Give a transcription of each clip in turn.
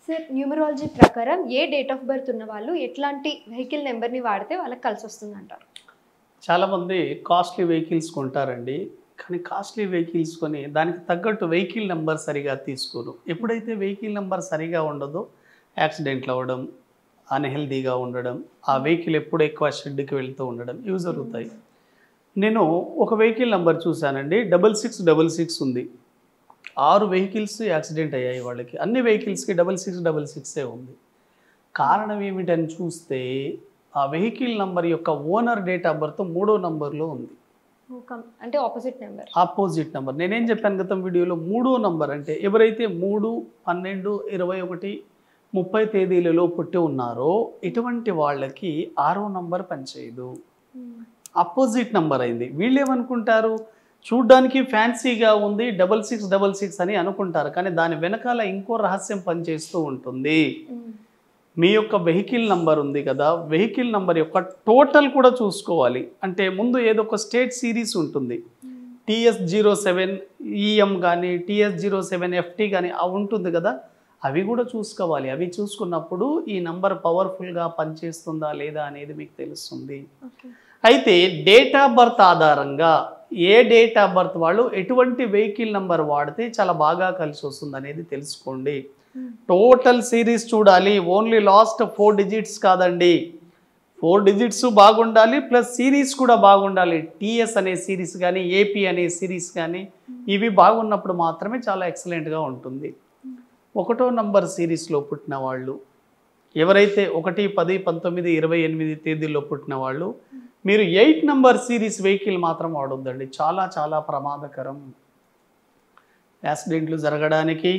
Sir numerology ప్రకారం ఏ date of birth ఉన్న వాళ్ళు ఎట్లాంటి వెహికల్ నెంబర్ని వాడితే వాళ్ళకి కలిసి వస్తుంది అంటారు? చాలామంది కాస్ట్లీ వెహికల్స్ కొంటారండి. కానీ కాస్ట్లీ వెహికల్స్ కొని దానికి తగ్గట్టు వెహికల్ నెంబర్ సరిగా తీసుకోరు. ఎప్పుడైతే వెహికల్ నెంబర్ సరిగా ఉండదో యాక్సిడెంట్లు అవ్వడం, అన్హెల్దీగా ఉండడం, ఆ వెహికల్ ఎప్పుడు ఎక్కువ షెడ్కి వెళ్తూ ఉండడం ఇవి జరుగుతాయి. నేను ఒక వెహికల్ నెంబర్ చూశానండి, 6666 ఉంది. 6 వెహికల్స్ యాక్సిడెంట్ అయ్యాయి వాళ్ళకి. అన్ని వెహికల్స్కి 6666 ఉంది. కారణం ఏమిటని చూస్తే ఆ వెహికల్ నంబర్ యొక్క ఓనర్ డేట్ ఆఫ్ బర్త్ 3వ నంబర్లో ఉంది. అంటే ఆపోజిట్ నెంబర్. నేనేం చెప్పాను గతం వీడియోలో, 3వ నంబర్ అంటే ఎవరైతే 3, 12, 21, 30 తేదీలలో పుట్టి ఉన్నారో ఇటువంటి వాళ్ళకి 6వ నంబర్ పనిచేయదు, అపోజిట్ నంబర్ అయింది. వీళ్ళు ఏమనుకుంటారు, చూడ్డానికి ఫ్యాన్సీగా ఉంది 6666 అని అనుకుంటారు, కానీ దాని వెనకాల ఇంకో రహస్యం పనిచేస్తూ ఉంటుంది. మీ యొక్క వెహికల్ నంబర్ ఉంది కదా, వెహికల్ నంబర్ యొక్క టోటల్ కూడా చూసుకోవాలి. అంటే ముందు ఏదో ఒక స్టేట్ సిరీస్ ఉంటుంది, TS07EM కానీ TS07FT కానీ అవి ఉంటుంది కదా, అవి కూడా చూసుకోవాలి. అవి చూసుకున్నప్పుడు ఈ నంబర్ పవర్ఫుల్గా పనిచేస్తుందా లేదా అనేది మీకు తెలుస్తుంది. అయితే డేట్ ఆఫ్ బర్త్ ఆధారంగా ఏ డేట్ ఆఫ్ బర్త్ వాళ్ళు ఎటువంటి వెహికల్ నెంబర్ వాడితే చాలా బాగా కలిసి వస్తుంది అనేది తెలుసుకోండి. టోటల్ సిరీస్ చూడాలి, ఓన్లీ లాస్ట్ 4 డిజిట్స్ కాదండి. 4 డిజిట్స్ బాగుండాలి, ప్లస్ సిరీస్ కూడా బాగుండాలి. TS అనే సిరీస్ కానీ AP అనే సిరీస్ కానీ ఇవి బాగున్నప్పుడు మాత్రమే చాలా ఎక్సలెంట్గా ఉంటుంది. 1వ నంబర్ సిరీస్లో పుట్టిన వాళ్ళు ఎవరైతే 1, 10, 19, 28 తేదీల్లో పుట్టిన వాళ్ళు మీరు 8 నంబర్ సిరీస్ వెహికల్ మాత్రం వాడొద్దండి. చాలా చాలా ప్రమాదకరం. యాక్సిడెంట్లు జరగడానికి,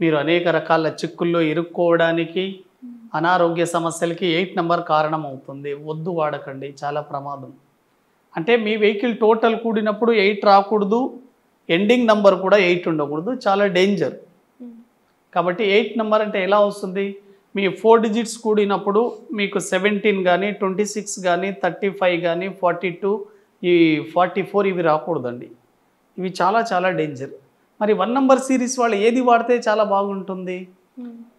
మీరు అనేక రకాల చిక్కుల్లో ఇరుక్కోవడానికి, అనారోగ్య సమస్యలకి 8 నంబర్ కారణం అవుతుంది. వద్దు, వాడకండి, చాలా ప్రమాదం. అంటే మీ వెహికల్ టోటల్ కూడినప్పుడు 8 రాకూడదు, ఎండింగ్ నంబర్ కూడా 8 ఉండకూడదు, చాలా డేంజర్. కాబట్టి 8 నంబర్ అంటే ఎలా వస్తుంది, మీ 4 డిజిట్స్ కూడినప్పుడు మీకు 17 కానీ 26 కానీ 35 కానీ 42 ఈ 44 ఇవి రాకూడదండి. ఇవి చాలా చాలా డేంజర్. మరి 1 నంబర్ సిరీస్ వాళ్ళు ఏది వాడితే చాలా బాగుంటుంది?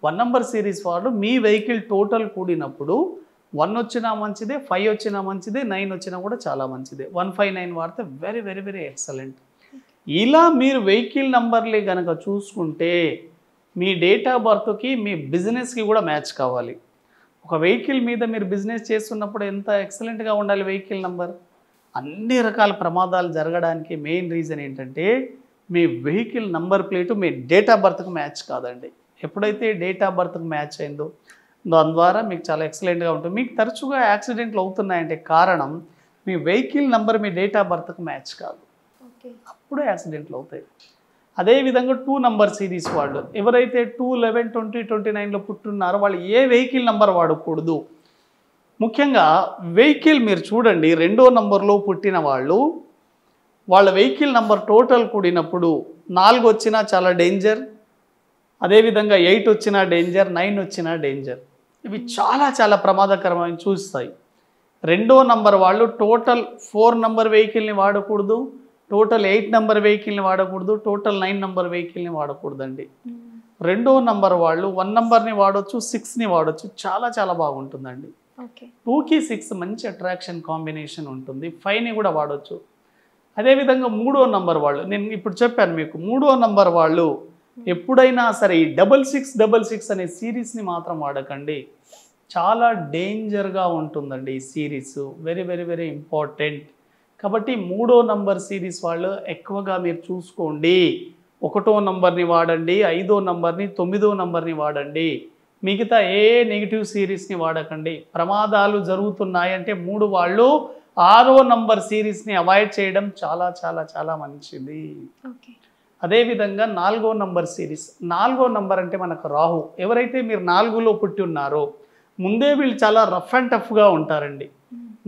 1 నంబర్ సిరీస్ వాళ్ళు మీ వెహికల్ టోటల్ కూడినప్పుడు 1 వచ్చినా మంచిదే, 5 వచ్చినా మంచిదే, 9 వచ్చినా కూడా చాలా మంచిదే. 159 వాడితే వెరీ వెరీ వెరీ ఎక్సలెంట్. ఇలా మీరు వెహికల్ నంబర్లే కనుక చూసుకుంటే మీ డేట్ ఆఫ్ బర్త్కి మీ బిజినెస్కి కూడా మ్యాచ్ కావాలి. ఒక వెహికల్ మీద మీరు బిజినెస్ చేస్తున్నప్పుడు ఎంత ఎక్సలెంట్గా ఉండాలి వెహికల్ నంబర్. అన్ని రకాల ప్రమాదాలు జరగడానికి మెయిన్ రీజన్ ఏంటంటే మీ వెహికల్ నంబర్ ప్లేటు మీ డేట్ ఆఫ్ బర్త్కి మ్యాచ్ కాదండి. ఎప్పుడైతే డేట్ ఆఫ్ బర్త్కి మ్యాచ్ అయిందో దాని ద్వారా మీకు చాలా ఎక్సలెంట్గా ఉంటుంది. మీకు తరచుగా యాక్సిడెంట్లు అవుతున్నాయంటే కారణం మీ వెహికల్ నంబర్ మీ డేట్ ఆఫ్ బర్త్కి మ్యాచ్ కాదు, అప్పుడు యాక్సిడెంట్లు అవుతాయి. అదేవిధంగా 2 నంబర్ సిరీస్ వాళ్ళు ఎవరైతే 2, 11, 20, 29లో పుట్టున్నారో వాళ్ళు ఏ వెహికల్ నంబర్ వాడకూడదు. ముఖ్యంగా వెహికల్ మీరు చూడండి, 2వ నంబర్లో పుట్టిన వాళ్ళు వాళ్ళ వెహికల్ నంబర్ టోటల్ కూడినప్పుడు 4 వచ్చినా చాలా డేంజర్, అదేవిధంగా 8 వచ్చినా డేంజర్, 9 వచ్చినా డేంజర్. ఇవి చాలా చాలా ప్రమాదకరమైన చూస్తాయి. 2వ నంబర్ వాళ్ళు టోటల్ 4 నంబర్ వెహికల్ని వాడకూడదు, టోటల్ 8 నంబర్ వెహికల్ని వాడకూడదు, టోటల్ 9 నంబర్ వెహికల్ని వాడకూడదండి. 2వ నంబర్ వాళ్ళు 1 నంబర్ని వాడవచ్చు, 6ని వాడవచ్చు, చాలా చాలా బాగుంటుందండి. 2కి 6 మంచి అట్రాక్షన్ కాంబినేషన్ ఉంటుంది. 5ని కూడా వాడవచ్చు. అదేవిధంగా 3వ నంబర్ వాళ్ళు నేను ఇప్పుడు చెప్పాను మీకు, 3వ నంబర్ వాళ్ళు ఎప్పుడైనా సరే ఈ 6666 అనే సిరీస్ని మాత్రం వాడకండి. చాలా డేంజర్గా ఉంటుందండి ఈ series, very very very important. కాబట్టి 3వ నంబర్ సిరీస్ వాళ్ళు ఎక్కువగా మీరు చూసుకోండి. 1వ నంబర్ని వాడండి, 5వ నంబర్ని, 9వ నంబర్ని వాడండి. మిగతా ఏ నెగిటివ్ సిరీస్ని వాడకండి. ప్రమాదాలు జరుగుతున్నాయంటే 3 వాళ్ళు 6వ నంబర్ సిరీస్ని అవాయిడ్ చేయడం చాలా చాలా చాలా మంచిది. అదేవిధంగా 4వ నంబర్ సిరీస్, 4వ నంబర్ అంటే మనకు రాహు. ఎవరైతే మీరు 4లో పుట్టి ఉన్నారో ముందే వీళ్ళు చాలా రఫ్ అండ్ టఫ్గా ఉంటారండి.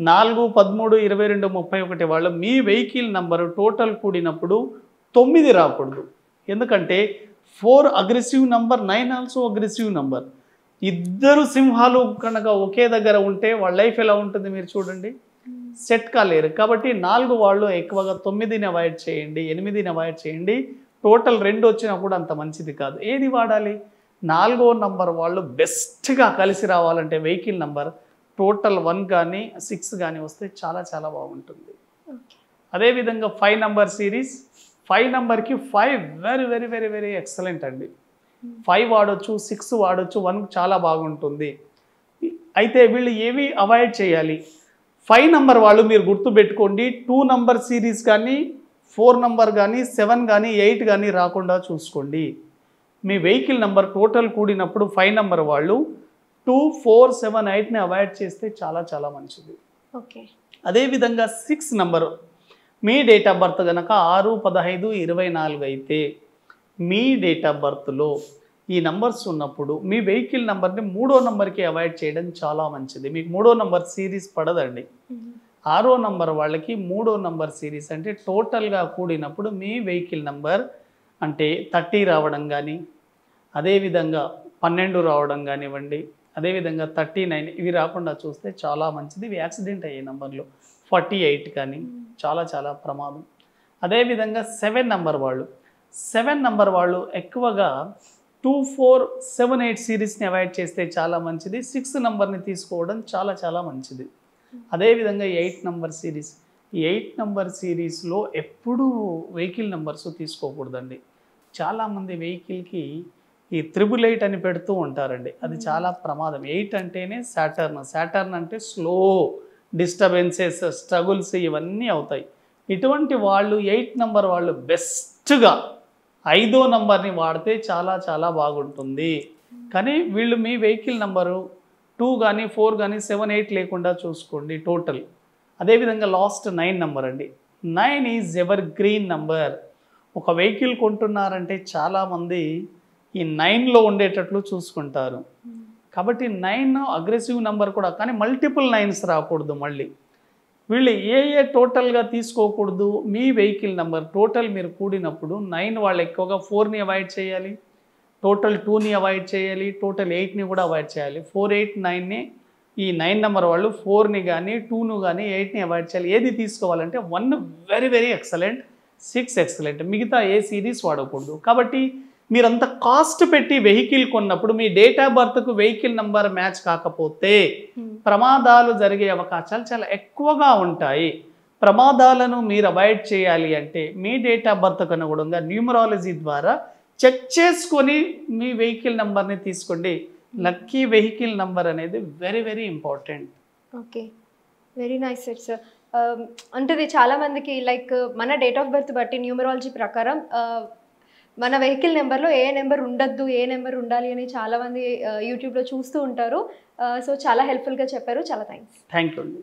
4, 13, 22, 31 వాళ్ళు మీ వెహికల్ నంబరు టోటల్ కూడినప్పుడు 9 రాకూడదు. ఎందుకంటే 4 aggressive number, 9 also aggressive number. ఇద్దరు సింహాలు కనుక ఒకే దగ్గర ఉంటే వాళ్ళ లైఫ్ ఎలా ఉంటుంది మీరు చూడండి, సెట్ కాలేరు. కాబట్టి 4 వాళ్ళు ఎక్కువగా 9ని అవాయిడ్ చేయండి, 8ని అవాయిడ్ చేయండి. టోటల్ 2 వచ్చినా కూడా అంత మంచిది కాదు. ఏది వాడాలి? 4వ నంబర్ వాళ్ళు బెస్ట్గా కలిసి రావాలంటే వెహికల్ నంబర్ టోటల్ 1 కానీ 6 కానీ వస్తే చాలా చాలా బాగుంటుంది. అదేవిధంగా 5 నంబర్ సిరీస్, 5 నంబర్కి 5 very very very very excellent అండి. 5 వాడొచ్చు, 6 వాడొచ్చు, 1 చాలా బాగుంటుంది. అయితే వీళ్ళు ఏవి అవాయిడ్ చేయాలి? 5 నంబర్ వాళ్ళు మీరు గుర్తుపెట్టుకోండి, 2 నంబర్ సిరీస్ కానీ 4 నంబర్ కానీ 7 కానీ 8 కానీ రాకుండా చూసుకోండి. మీ వెహికల్ నెంబర్ టోటల్ కూడినప్పుడు 5 నంబర్ వాళ్ళు 2, 4, 7, 8ని అవాయిడ్ చేస్తే చాలా చాలా మంచిది. ఓకే. అదేవిధంగా 6 number me date of birth కనుక 6-15-24 అయితే మీ డేట్ ఆఫ్ బర్త్లో ఈ నంబర్స్ ఉన్నప్పుడు మీ వెహికల్ నెంబర్ని 3వ నంబర్కి అవాయిడ్ చేయడం చాలా మంచిది. మీకు 3వ నంబర్ సిరీస్ పడదండి. 6వ నంబర్ వాళ్ళకి 3వ నంబర్ సిరీస్ అంటే టోటల్గా కూడినప్పుడు మీ వెహికల్ నెంబర్ అంటే 30 రావడం కానీ, అదేవిధంగా 12 రావడం కానివ్వండి, అదేవిధంగా 39 ఇవి రాకుండా చూస్తే చాలా మంచిది. ఇవి యాక్సిడెంట్ అయ్యే నంబర్లు. 48 కానీ చాలా చాలా ప్రమాదం. అదేవిధంగా 7 నంబర్ వాళ్ళు, 7 నంబర్ వాళ్ళు ఎక్కువగా 2, 4, 7, 8 సిరీస్ని అవాయిడ్ చేస్తే చాలా మంచిది. 6 నంబర్ని తీసుకోవడం చాలా చాలా మంచిది. అదేవిధంగా 8 నంబర్ సిరీస్, ఈ 8 నంబర్ సిరీస్లో ఎప్పుడూ వెహికల్ నెంబర్స్ తీసుకోకూడదండి. చాలామంది వెహికల్కి ఈ 888 అని పెడుతూ ఉంటారండి. అది చాలా ప్రమాదం. 8 అంటేనే సాటర్న్ అంటే స్లో, డిస్టర్బెన్సెస్, స్ట్రగుల్స్ ఇవన్నీ అవుతాయి. ఇటువంటి వాళ్ళు 8 నంబర్ వాళ్ళు బెస్ట్గా 5వ నంబర్ని వాడితే చాలా చాలా బాగుంటుంది. కానీ వీళ్ళు మీ వెహికల్ నెంబరు 2 కానీ 4 కానీ 7, 8 లేకుండా చూసుకోండి టోటల్. అదేవిధంగా లాస్ట్ 9 నంబర్ అండి. 9 ఈజ్ ఎవర్ గ్రీన్ నంబర్. ఒక వెహికల్ కొంటున్నారంటే చాలామంది ఈ 9లో ఉండేటట్లు చూసుకుంటారు. కాబట్టి 9 అగ్రెసివ్ నెంబర్ కూడా, కానీ మల్టిపుల్ 9s రాకూడదు. మళ్ళీ వీళ్ళు టోటల్గా తీసుకోకూడదు. మీ వెహికల్ నెంబర్ టోటల్ మీరు కూడినప్పుడు 9 వాళ్ళు ఎక్కువగా 4ని అవాయిడ్ చేయాలి, టోటల్ 2ని అవాయిడ్ చేయాలి, టోటల్ 8ని కూడా అవాయిడ్ చేయాలి. 4, 8, 9ని ఈ 9 నెంబర్ వాళ్ళు 4ని కానీ 2ను కానీ 8ని అవాయిడ్ చేయాలి. ఏది తీసుకోవాలంటే 1 వెరీ వెరీ ఎక్సలెంట్, 6 ఎక్సలెంట్, మిగతా ఏ సిరీస్ వాడకూడదు. కాబట్టి మీరంత కాస్ట్ పెట్టి వెహికల్ కొన్నప్పుడు మీ డేట్ ఆఫ్ బర్త్కు వెహికల్ నెంబర్ మ్యాచ్ కాకపోతే ప్రమాదాలు జరిగే అవకాశాలు చాలా ఎక్కువగా ఉంటాయి. ప్రమాదాలను మీరు అవాయిడ్ చేయాలి అంటే మీ డేట్ ఆఫ్ బర్త్కు అనుగుణంగా న్యూమరాలజీ ద్వారా చెక్ చేసుకొని మీ వెహికల్ నెంబర్ని తీసుకోండి. లక్కీ వెహికల్ నెంబర్ అనేది very very important. Okay, very nice sir. అంటే ఇది చాలామందికి లైక్ మన డేట్ ఆఫ్ బర్త్ బట్టి న్యూమరాలజీ ప్రకారం మన వెహికల్ నెంబర్లో ఏ నెంబర్ ఉండద్దు, ఏ నెంబర్ ఉండాలి అని చాలామంది యూట్యూబ్లో చూస్తూ ఉంటారు. సో చాలా హెల్ప్ఫుల్గా చెప్పారు. చాలా థ్యాంక్స్. థ్యాంక్ యూ అండి.